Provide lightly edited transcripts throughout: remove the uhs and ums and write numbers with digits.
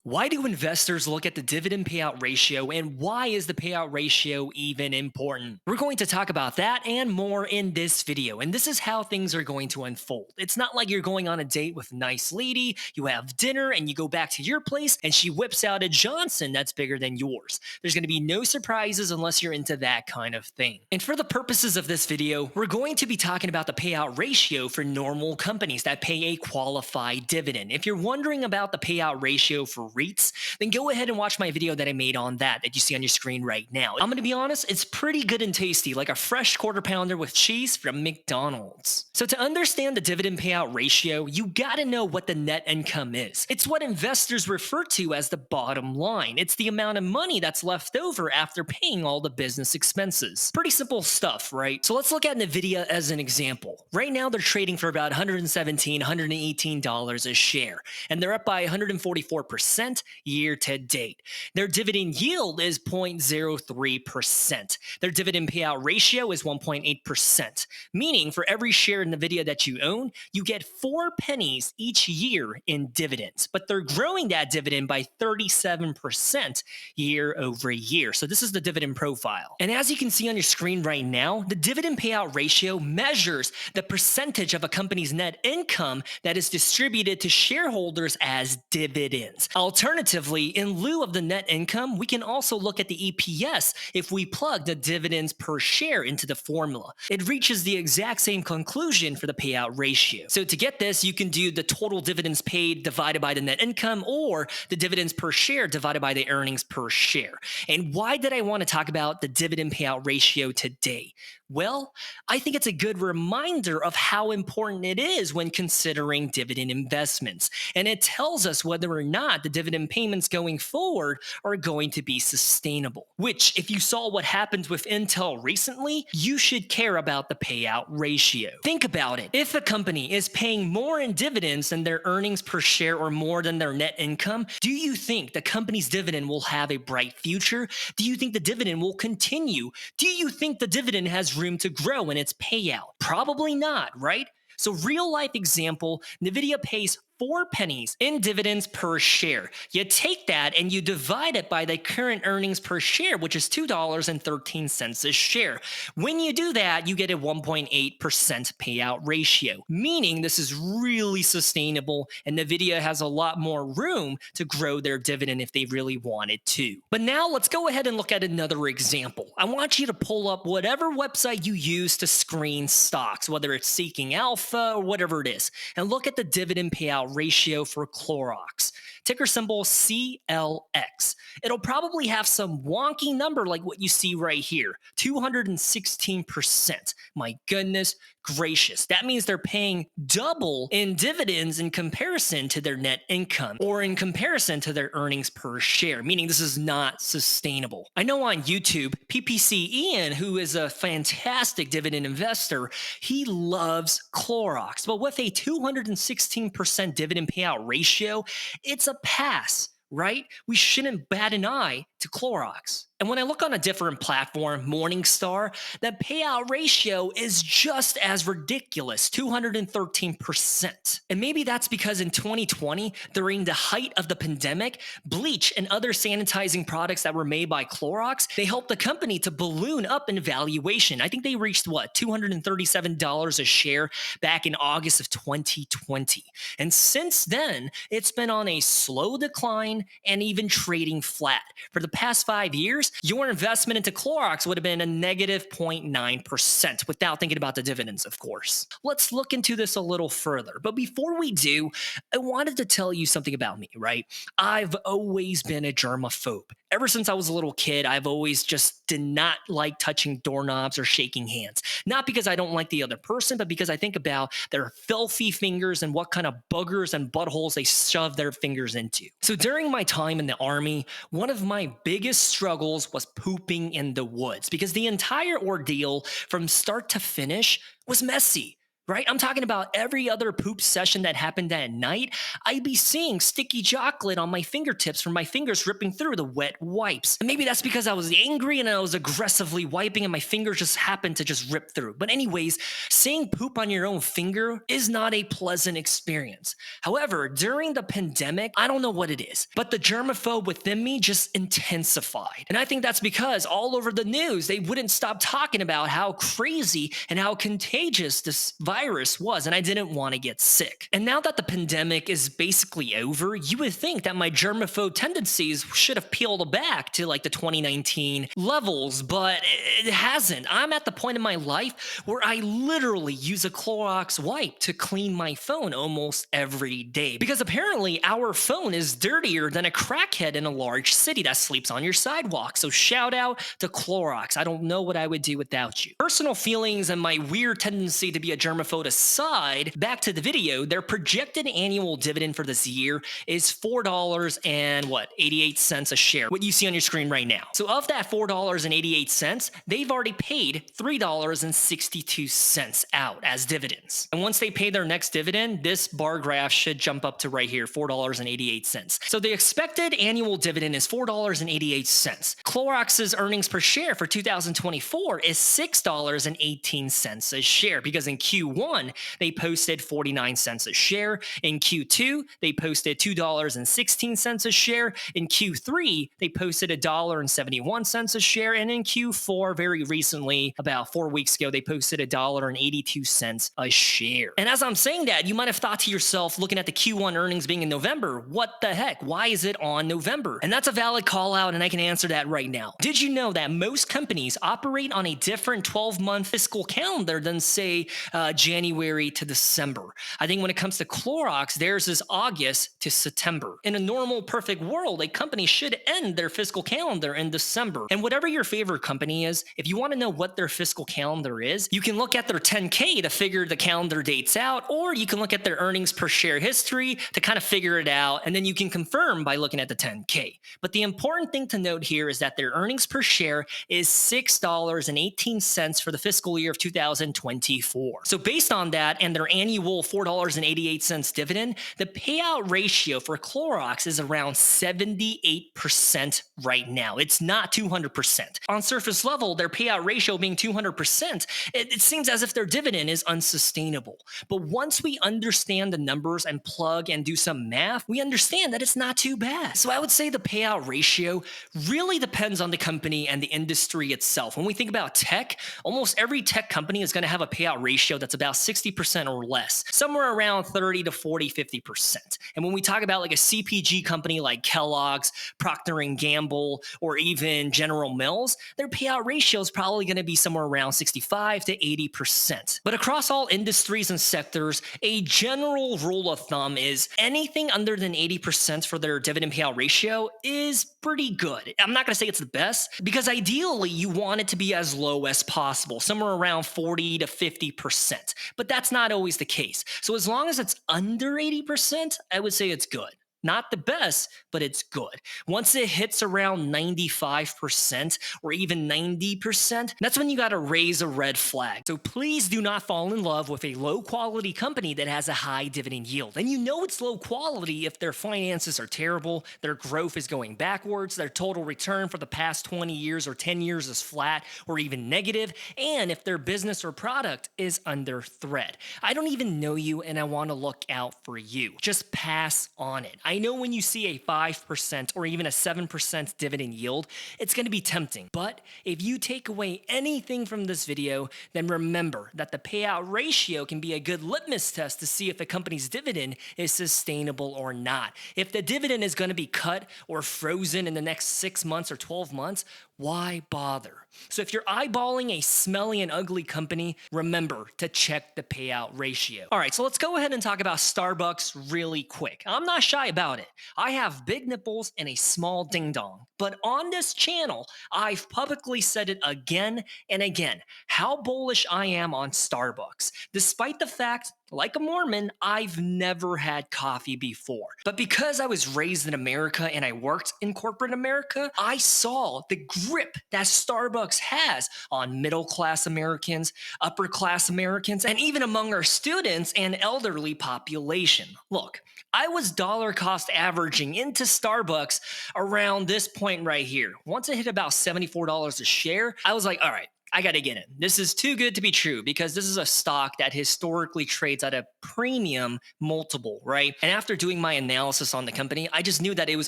Why do investors look at the dividend payout ratio, and why is the payout ratio even important? We're going to talk about that and more in this video, and this is how things are going to unfold. It's not like you're going on a date with a nice lady, you have dinner, and you go back to your place, and she whips out a Johnson that's bigger than yours. There's going to be no surprises unless you're into that kind of thing. And for the purposes of this video, we're going to be talking about the payout ratio for normal companies that pay a qualified dividend. If you're wondering about the payout ratio for REITs, then go ahead and watch my video that I made on that you see on your screen right now. I'm gonna be honest, it's pretty good and tasty, like a fresh quarter pounder with cheese from McDonald's. So to understand the dividend payout ratio, you gotta know what the net income is. It's what investors refer to as the bottom line. It's the amount of money that's left over after paying all the business expenses. Pretty simple stuff, right? So let's look at Nvidia as an example. Right now they're trading for about $117, $118 a share, and they're up by 144% year to date. Their dividend yield is 0.03%. Their dividend payout ratio is 1.8%, meaning for every share in Nvidia that you own, you get 4 pennies each year in dividends. But they're growing that dividend by 37% year over year. So this is the dividend profile. And as you can see on your screen right now, the dividend payout ratio measures the percentage of a company's net income that is distributed to shareholders as dividends. Alternatively, in lieu of the net income, we can also look at the EPS if we plug the dividends per share into the formula. It reaches the exact same conclusion for the payout ratio. So to get this, you can do the total dividends paid divided by the net income, or the dividends per share divided by the earnings per share. And why did I want to talk about the dividend payout ratio today? Well, I think it's a good reminder of how important it is when considering dividend investments. And it tells us whether or not the dividend payments going forward are going to be sustainable. Which, if you saw what happened with Intel recently, you should care about the payout ratio. Think about it. If a company is paying more in dividends than their earnings per share or more than their net income, do you think the company's dividend will have a bright future? Do you think the dividend will continue? Do you think the dividend has room to grow in its payout? Probably not, right? So, real life example, Nvidia pays 4 pennies in dividends per share. You take that and you divide it by the current earnings per share, which is $2.13 a share. When you do that, you get a 1.8% payout ratio, meaning this is really sustainable and Nvidia has a lot more room to grow their dividend if they really wanted to. But now let's go ahead and look at another example. I want you to pull up whatever website you use to screen stocks, whether it's Seeking Alpha or whatever it is, and look at the dividend payout ratio for Clorox. Ticker symbol CLX. It'll probably have some wonky number like what you see right here, 216%. My goodness gracious. That means they're paying double in dividends in comparison to their net income or in comparison to their earnings per share, meaning this is not sustainable. I know on YouTube, PPC Ian, who is a fantastic dividend investor, he loves Clorox, but with a 216% dividend payout ratio, it's a pass, right? We shouldn't bat an eye to Clorox. And when I look on a different platform, Morningstar, the payout ratio is just as ridiculous, 213%. And maybe that's because in 2020, during the height of the pandemic, bleach and other sanitizing products that were made by Clorox, they helped the company to balloon up in valuation. I think they reached what, $237 a share back in August of 2020. And since then, it's been on a slow decline and even trading flat. For the past 5 years, your investment into Clorox would have been a negative 0.9% without thinking about the dividends, of course. Let's look into this a little further. But before we do, I wanted to tell you something about me, right? I've always been a germaphobe. Ever since I was a little kid, I've always just did not like touching doorknobs or shaking hands. Not because I don't like the other person, but because I think about their filthy fingers and what kind of boogers and buttholes they shove their fingers into. So during my time in the army, one of my biggest struggles was pooping in the woods because the entire ordeal from start to finish was messy. right? I'm talking about every other poop session that happened at night. I'd be seeing sticky chocolate on my fingertips from my fingers ripping through the wet wipes. And maybe that's because I was angry and I was aggressively wiping and my fingers just happened to just rip through. But, anyways, seeing poop on your own finger is not a pleasant experience. However, during the pandemic, I don't know what it is, but the germaphobe within me just intensified. And I think that's because all over the news, they wouldn't stop talking about how crazy and how contagious this virus was, and I didn't want to get sick. And now that the pandemic is basically over, you would think that my germaphobe tendencies should have peeled back to like the 2019 levels, but it hasn't. I'm at the point in my life where I literally use a Clorox wipe to clean my phone almost every day because apparently our phone is dirtier than a crackhead in a large city that sleeps on your sidewalk. So shout out to Clorox. I don't know what I would do without you. Personal feelings and my weird tendency to be a germaphobe aside, back to the video, their projected annual dividend for this year is $4 and what, 88 cents a share, what you see on your screen right now. So of that $4.88, they've already paid $3.62 out as dividends. And once they pay their next dividend, this bar graph should jump up to right here, $4.88. So the expected annual dividend is $4.88. Clorox's earnings per share for 2024 is $6.18 a share because in Q1 they posted 49 cents a share. In Q2 they posted $2.16 a share. In Q3 they posted $1.71 a share, and in Q4 very recently, about 4 weeks ago, they posted $1.82 a share. And as I'm saying that, you might have thought to yourself, looking at the Q1 earnings being in November, what the heck? Why is it on November? And that's a valid call out, and I can answer that right now. Did you know that most companies operate on a different 12-month fiscal calendar than, say, January to December? I think when it comes to Clorox, theirs is August to September. In a normal, perfect world, a company should end their fiscal calendar in December. And whatever your favorite company is, if you want to know what their fiscal calendar is, you can look at their 10K to figure the calendar dates out, or you can look at their earnings per share history to kind of figure it out, and then you can confirm by looking at the 10K. But the important thing to note here is that their earnings per share is $6.18 for the fiscal year of 2024. So based on that and their annual $4.88 dividend, the payout ratio for Clorox is around 78% right now. It's not 200%. On surface level, their payout ratio being 200%, it seems as if their dividend is unsustainable. But once we understand the numbers and plug and do some math, we understand that it's not too bad. So I would say the payout ratio really depends on the company and the industry itself. When we think about tech, almost every tech company is going to have a payout ratio that's about 60% or less, somewhere around 30 to 40, 50%. And when we talk about like a CPG company like Kellogg's, Procter & Gamble, or even General Mills, their payout ratio is probably going to be somewhere around 65 to 80%. But across all industries and sectors, a general rule of thumb is anything under than 80% for their dividend payout ratio is pretty good. I'm not going to say it's the best because ideally you want it to be as low as possible, somewhere around 40 to 50%. But that's not always the case. So as long as it's under 80%, I would say it's good. Not the best, but it's good. Once it hits around 95% or even 90%, that's when you got to raise a red flag. So please do not fall in love with a low quality company that has a high dividend yield. And you know it's low quality if their finances are terrible, their growth is going backwards, their total return for the past 20 years or 10 years is flat or even negative, and if their business or product is under threat. I don't even know you and I want to look out for you. Just pass on it. I know when you see a 5% or even a 7% dividend yield, it's going to be tempting. But if you take away anything from this video, then remember that the payout ratio can be a good litmus test to see if a company's dividend is sustainable or not. If the dividend is going to be cut or frozen in the next 6 months or 12 months, why bother? So if you're eyeballing a smelly and ugly company, remember to check the payout ratio. All right, so let's go ahead and talk about Starbucks really quick. I'm not shy about it. I have big nipples and a small ding dong. But on this channel, I've publicly said it again and again, how bullish I am on Starbucks. Despite the fact like a Mormon, I've never had coffee before. But because I was raised in America and I worked in corporate America, I saw the grip that Starbucks has on middle class Americans, upper class Americans, and even among our students and elderly population. Look, I was dollar cost averaging into Starbucks around this point right here. Once it hit about $74 a share, I was like, all right, I got to get in. This is too good to be true because this is a stock that historically trades at a premium multiple, right? And after doing my analysis on the company, I just knew that it was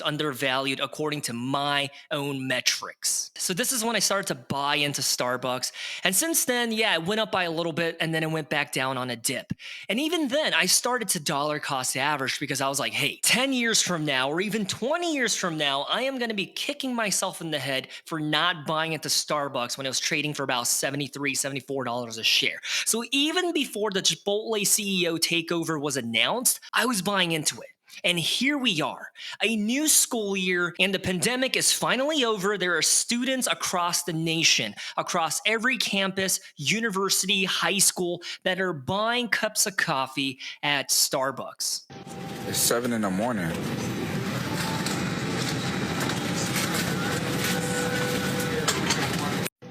undervalued according to my own metrics. So this is when I started to buy into Starbucks. And since then, yeah, it went up by a little bit and then it went back down on a dip. And even then, I started to dollar cost average because I was like, hey, 10 years from now or even 20 years from now, I am going to be kicking myself in the head for not buying into Starbucks when it was trading for about $73, $74 a share. So even before the Chipotle CEO takeover was announced, I was buying into it. And here we are, a new school year, and the pandemic is finally over. There are students across the nation, across every campus, university, high school, that are buying cups of coffee at Starbucks. It's 7 in the morning.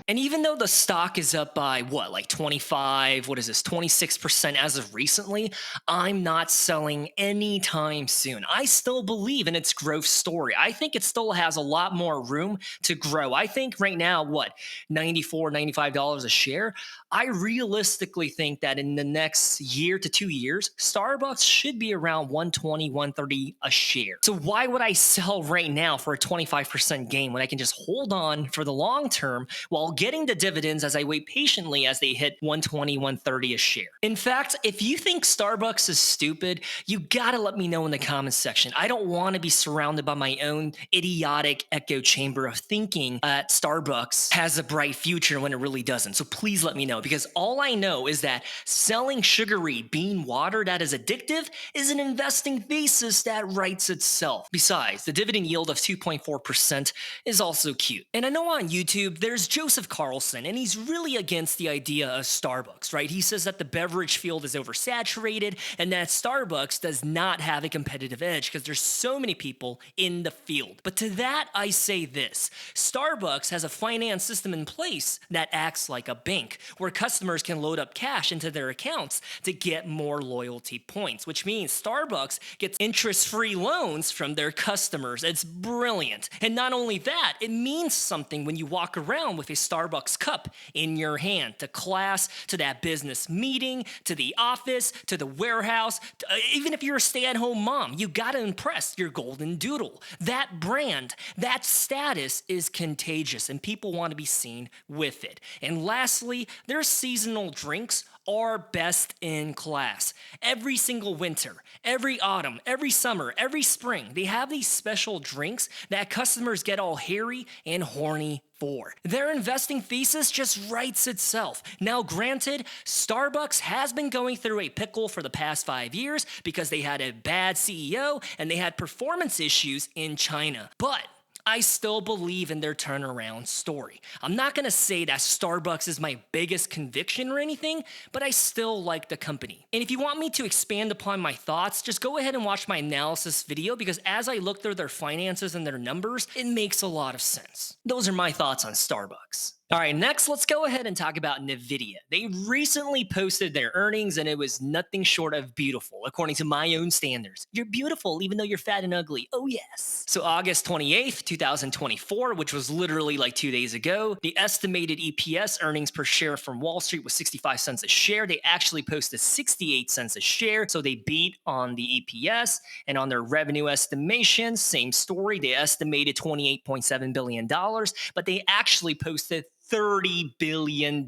And even though the stock is up by like 25, what is this, 26% as of recently, I'm not selling anytime soon. I still believe in its growth story. I think it still has a lot more room to grow. I think right now, $94, $95 a share. I realistically think that in the next year to 2 years, Starbucks should be around 120, 130 a share. So why would I sell right now for a 25% gain when I can just hold on for the long term while getting the dividends as I wait patiently as they hit 120, 130 a share? In fact, if you think Starbucks is stupid, you gotta let me know in the comments section. I don't want to be surrounded by my own idiotic echo chamber of thinking that Starbucks has a bright future when it really doesn't. So please let me know, because all I know is that selling sugary bean water that is addictive is an investing thesis that writes itself. Besides, the dividend yield of 2.4% is also cute. And I know on YouTube, there's Joseph Carlson, and he's really against the idea of Starbucks, right? He says that the beverage field is oversaturated and that Starbucks does not have a competitive edge because there's so many people in the field. But to that, I say this: Starbucks has a finance system in place that acts like a bank, where customers can load up cash into their accounts to get more loyalty points, which means Starbucks gets interest-free loans from their customers. It's brilliant. And not only that, it means something when you walk around with a Starbucks cup in your hand, to class, to that business meeting, to the office, to the warehouse, even if you're a stay-at-home mom, you gotta impress your golden doodle. That brand, that status is contagious, and people want to be seen with it. And lastly, their seasonal drinks are best in class. Every single winter, every autumn, every summer, every spring, they have these special drinks that customers get all hairy and horny for. Their investing thesis just writes itself. Now, granted, Starbucks has been going through a pickle for the past 5 years because they had a bad CEO and they had performance issues in China. But I still believe in their turnaround story. I'm not going to say that Starbucks is my biggest conviction or anything, but I still like the company. And if you want me to expand upon my thoughts, just go ahead and watch my analysis video, because as I look through their finances and their numbers, it makes a lot of sense. Those are my thoughts on Starbucks. All right, next, let's go ahead and talk about Nvidia. They recently posted their earnings, and it was nothing short of beautiful, according to my own standards. You're beautiful, even though you're fat and ugly. Oh, yes. So August 28th, 2024, which was literally like 2 days ago, the estimated EPS, earnings per share from Wall Street, was 65 cents a share. They actually posted 68 cents a share, so they beat on the EPS. And on their revenue estimations, same story. They estimated $28.7 billion, but they actually posted $30 billion.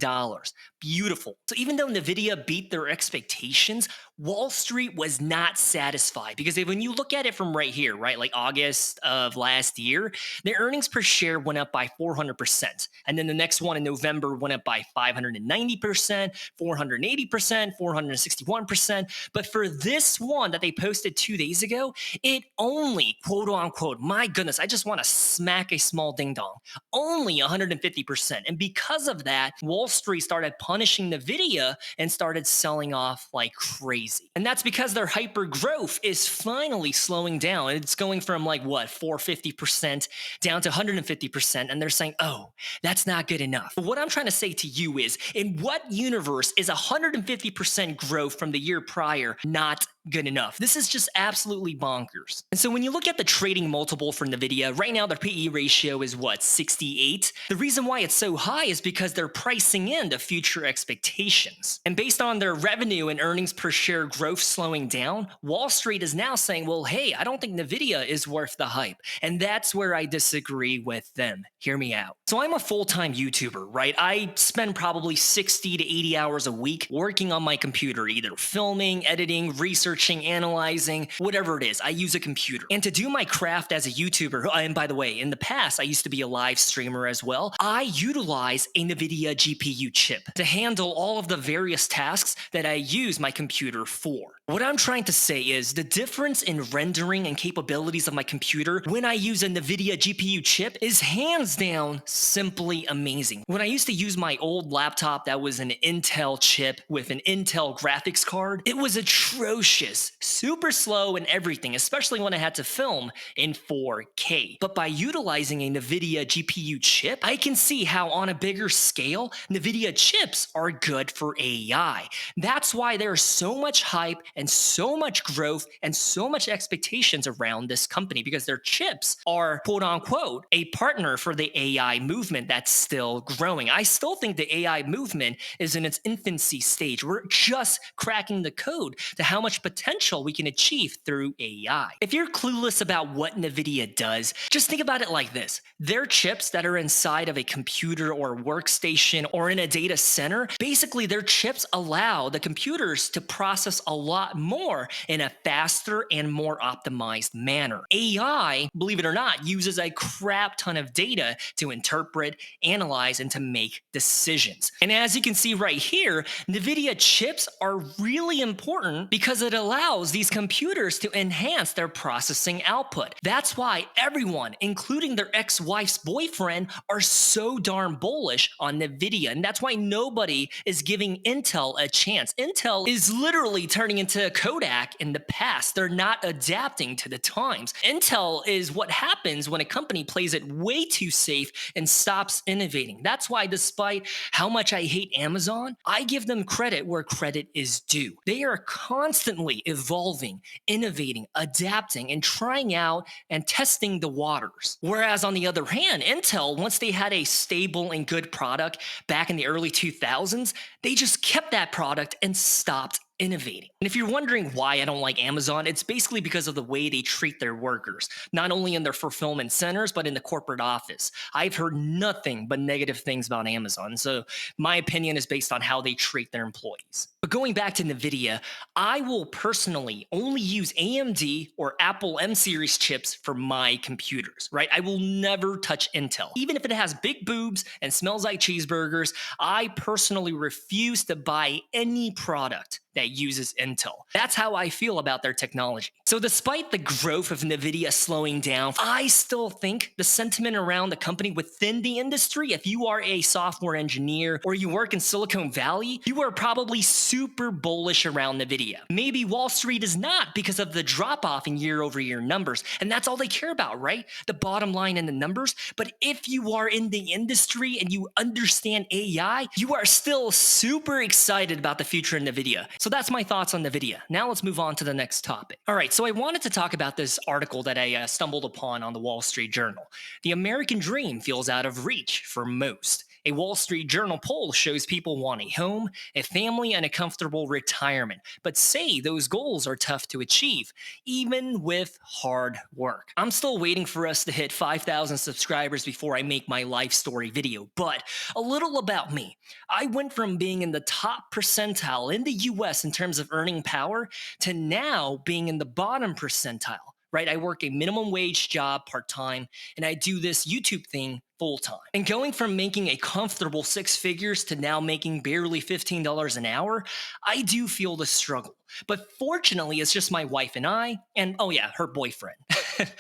Beautiful. So even though Nvidia beat their expectations, Wall Street was not satisfied, because when you look at it from right here, right, like August of last year, their earnings per share went up by 400%. And then the next one in November went up by 590%, 480%, 461%. But for this one that they posted 2 days ago, it only, quote unquote, my goodness, I just want to smack a small ding dong, only 150%. And because of that, Wall Street started punishing Nvidia and started selling off like crazy. crazy. And that's because their hyper growth is finally slowing down. It's going from like what, 450% down to 150%. And they're saying, oh, that's not good enough. But what I'm trying to say to you is, in what universe is 150% growth from the year prior not good enough? This is just absolutely bonkers. And so when you look at the trading multiple for Nvidia, right now their PE ratio is what, 68? The reason why it's so high is because they're pricing in the future expectations. And based on their revenue and earnings per share growth slowing down, Wall Street is now saying, well, hey, I don't think Nvidia is worth the hype. And that's where I disagree with them. Hear me out. So I'm a full-time YouTuber, right? I spend probably 60 to 80 hours a week working on my computer, either filming, editing, researching, analyzing, whatever it is. I use a computer. And to do my craft as a YouTuber, and by the way, in the past, I used to be a live streamer as well, I utilize a NVIDIA GPU chip to handle all of the various tasks that I use my computer for. What I'm trying to say is the difference in rendering and capabilities of my computer when I use a NVIDIA GPU chip is hands down simply amazing. When I used to use my old laptop that was an Intel chip with an Intel graphics card, it was atrocious, super slow and everything, especially when I had to film in 4K. But by utilizing a NVIDIA GPU chip, I can see how on a bigger scale, NVIDIA chips are good for AI. That's why there's so much hype and so much growth and so much expectations around this company, because their chips are quote unquote a partner for the AI movement that's still growing. I still think the AI movement is in its infancy stage. We're just cracking the code to how much potential we can achieve through AI. If you're clueless about what NVIDIA does, just think about it like this. Their chips that are inside of a computer or workstation or in a data center, basically their chips allow the computers to process a lot more in a faster and more optimized manner. AI, believe it or not, uses a crap ton of data to interpret, analyze, and to make decisions. And as you can see right here, NVIDIA chips are really important because it allows these computers to enhance their processing output. That's why everyone, including their ex-wife's boyfriend, are so darn bullish on NVIDIA. And that's why nobody is giving Intel a chance. Intel is literally turning into Kodak in the past. They're not adapting to the times. Intel is what happens when a company plays it way too safe and stops innovating. That's why, despite how much I hate Amazon, I give them credit where credit is due. They are constantly evolving, innovating, adapting, and trying out and testing the waters. Whereas on the other hand, Intel, once they had a stable and good product back in the early 2000s, they just kept that product and stopped innovating. And if you're wondering why I don't like Amazon, it's basically because of the way they treat their workers, not only in their fulfillment centers, but in the corporate office. I've heard nothing but negative things about Amazon. So my opinion is based on how they treat their employees. But going back to NVIDIA, I will personally only use AMD or Apple M series chips for my computers, right? I will never touch Intel. Even if it has big boobs and smells like cheeseburgers, I personally refuse to buy any product that uses Intel. That's how I feel about their technology. So despite the growth of NVIDIA slowing down, I still think the sentiment around the company within the industry, if you are a software engineer or you work in Silicon Valley, you are probably super bullish around NVIDIA. Maybe Wall Street is not because of the drop-off in year-over-year numbers, and that's all they care about, right? The bottom line and the numbers. But if you are in the industry and you understand AI, you are still super excited about the future of NVIDIA. So that's my thoughts on NVIDIA. Now let's move on to the next topic. All right, so I wanted to talk about this article that I stumbled upon on the Wall Street Journal. The American dream feels out of reach for most. A Wall Street Journal poll shows people want a home, a family, and a comfortable retirement, but say those goals are tough to achieve, even with hard work. I'm still waiting for us to hit 5,000 subscribers before I make my life story video, but a little about me. I went from being in the top percentile in the US in terms of earning power to now being in the bottom percentile. Right? I work a minimum wage job part-time, and I do this YouTube thing full-time. And going from making a comfortable six figures to now making barely $15 an hour, I do feel the struggle. But fortunately, it's just my wife and I, and oh yeah, her boyfriend.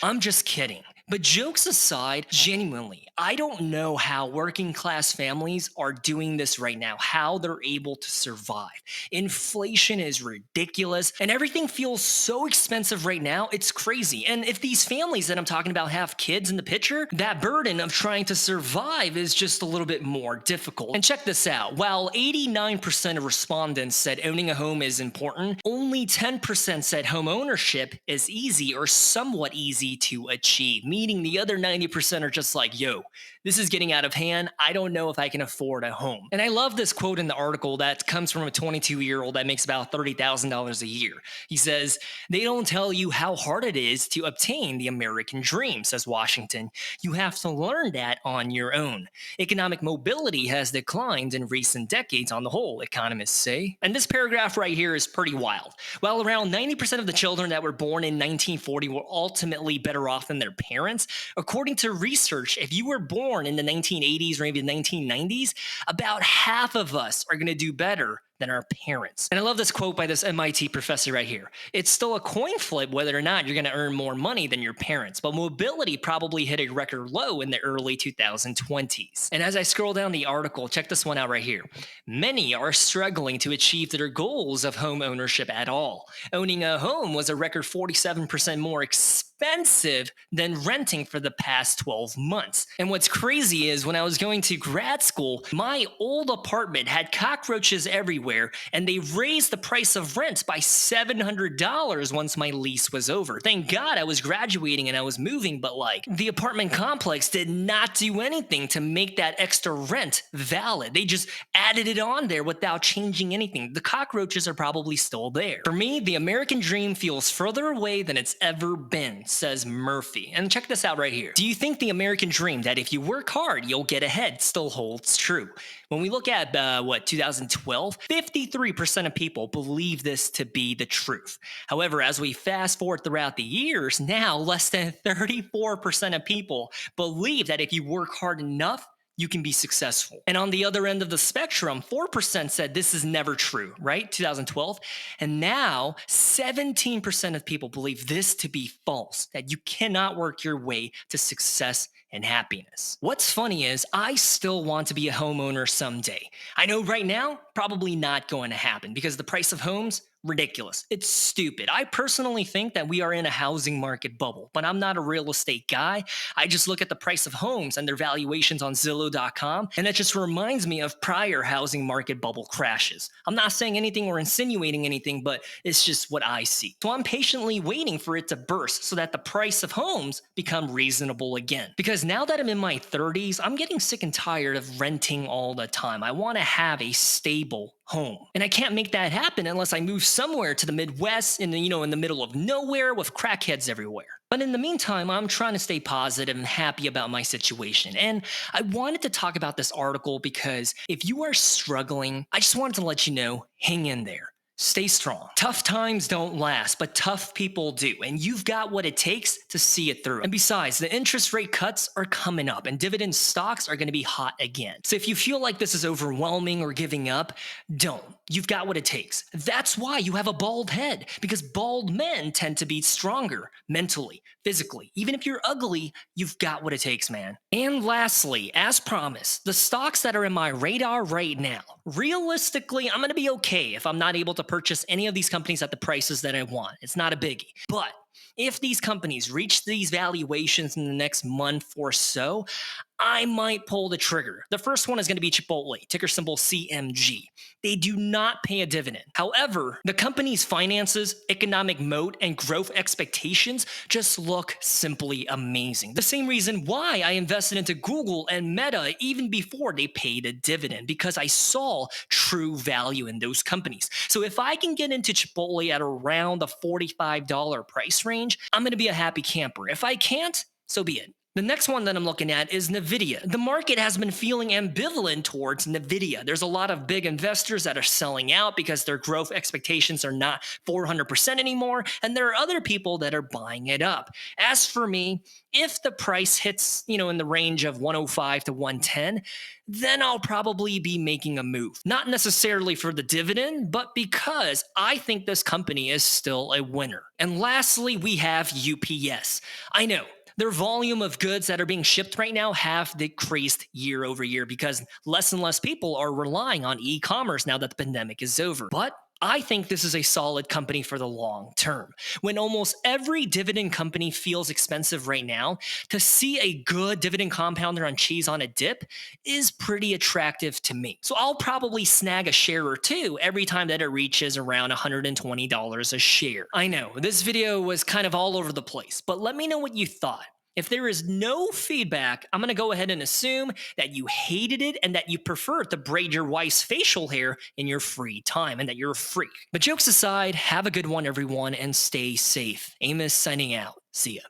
I'm just kidding. But jokes aside, genuinely, I don't know how working class families are doing this right now, how they're able to survive. Inflation is ridiculous, and everything feels so expensive right now, it's crazy. And if these families that I'm talking about have kids in the picture, that burden of trying to survive is just a little bit more difficult. And check this out, while 89% of respondents said owning a home is important, only 10% said home ownership is easy or somewhat easy to achieve, meaning the other 90% are just like, yo, this is getting out of hand. I don't know if I can afford a home. And I love this quote in the article that comes from a 22-year-old that makes about $30,000 a year. He says, they don't tell you how hard it is to obtain the American dream, says Washington. You have to learn that on your own. Economic mobility has declined in recent decades on the whole, economists say. And this paragraph right here is pretty wild. While around 90% of the children that were born in 1940 were ultimately better off than their parents, according to research, if you were born in the 1980s or maybe the 1990s, about half of us are going to do better than our parents. And I love this quote by this MIT professor right here. It's still a coin flip whether or not you're going to earn more money than your parents, but mobility probably hit a record low in the early 2020s. And as I scroll down the article, check this one out right here. Many are struggling to achieve their goals of home ownership at all. Owning a home was a record 47% more expensive than renting for the past 12 months. And what's crazy is when I was going to grad school, my old apartment had cockroaches everywhere, and they raised the price of rent by $700 once my lease was over. Thank God I was graduating and I was moving, but like the apartment complex did not do anything to make that extra rent valid. They just added it on there without changing anything. The cockroaches are probably still there. For me, the American dream feels further away than it's ever been, says Murphy. And check this out right here. Do you think the American dream that if you work hard, you'll get ahead still holds true? When we look at 2012, 53% of people believe this to be the truth. However, as we fast forward throughout the years, now less than 34% of people believe that if you work hard enough, you can be successful. And on the other end of the spectrum, 4% said this is never true, right? 2012. And now 17% of people believe this to be false, that you cannot work your way to success and happiness. What's funny is I still want to be a homeowner someday. I know right now, probably not going to happen because the price of homes, ridiculous. It's stupid. I personally think that we are in a housing market bubble, but I'm not a real estate guy. I just look at the price of homes and their valuations on Zillow.com, and that just reminds me of prior housing market bubble crashes. I'm not saying anything or insinuating anything, but it's just what I see. So I'm patiently waiting for it to burst so that the price of homes become reasonable again. Because now that I'm in my 30s, I'm getting sick and tired of renting all the time. I want to have a stable home. And I can't make that happen unless I move somewhere to the Midwest in the middle of nowhere with crackheads everywhere. But in the meantime, I'm trying to stay positive and happy about my situation. And I wanted to talk about this article because if you are struggling, I just wanted to let you know, hang in there. Stay strong. Tough times don't last, but tough people do. And you've got what it takes to see it through. And besides, the interest rate cuts are coming up and dividend stocks are going to be hot again. So if you feel like this is overwhelming or giving up, don't. You've got what it takes. That's why you have a bald head, because bald men tend to be stronger mentally, physically. Even if you're ugly, you've got what it takes, man. And lastly, as promised, the stocks that are in my radar right now, realistically, I'm going to be okay if I'm not able to purchase any of these companies at the prices that I want. It's not a biggie. But if these companies reach these valuations in the next month or so, I might pull the trigger. The first one is going to be Chipotle, ticker symbol CMG. They do not pay a dividend. However, the company's finances, economic moat, and growth expectations just look simply amazing. The same reason why I invested into Google and Meta even before they paid a dividend, because I saw true value in those companies. So if I can get into Chipotle at around the $45 price range, I'm going to be a happy camper. If I can't, so be it. The next one that I'm looking at is Nvidia. The market has been feeling ambivalent towards Nvidia. There's a lot of big investors that are selling out because their growth expectations are not 400% anymore, and there are other people that are buying it up. As for me, if the price hits, in the range of 105 to 110, then I'll probably be making a move. Not necessarily for the dividend, but because I think this company is still a winner. And lastly, we have UPS. I know, Their volume of goods that are being shipped right now have decreased year over year because less and less people are relying on e-commerce now that the pandemic is over. But I think this is a solid company for the long term. When almost every dividend company feels expensive right now, to see a good dividend compounder on cheese on a dip is pretty attractive to me. So I'll probably snag a share or two every time that it reaches around $120 a share. I know, this video was kind of all over the place, but let me know what you thought. If there is no feedback, I'm going to go ahead and assume that you hated it and that you prefer to braid your wife's facial hair in your free time and that you're a freak. But jokes aside, have a good one, everyone, and stay safe. Amos signing out. See ya.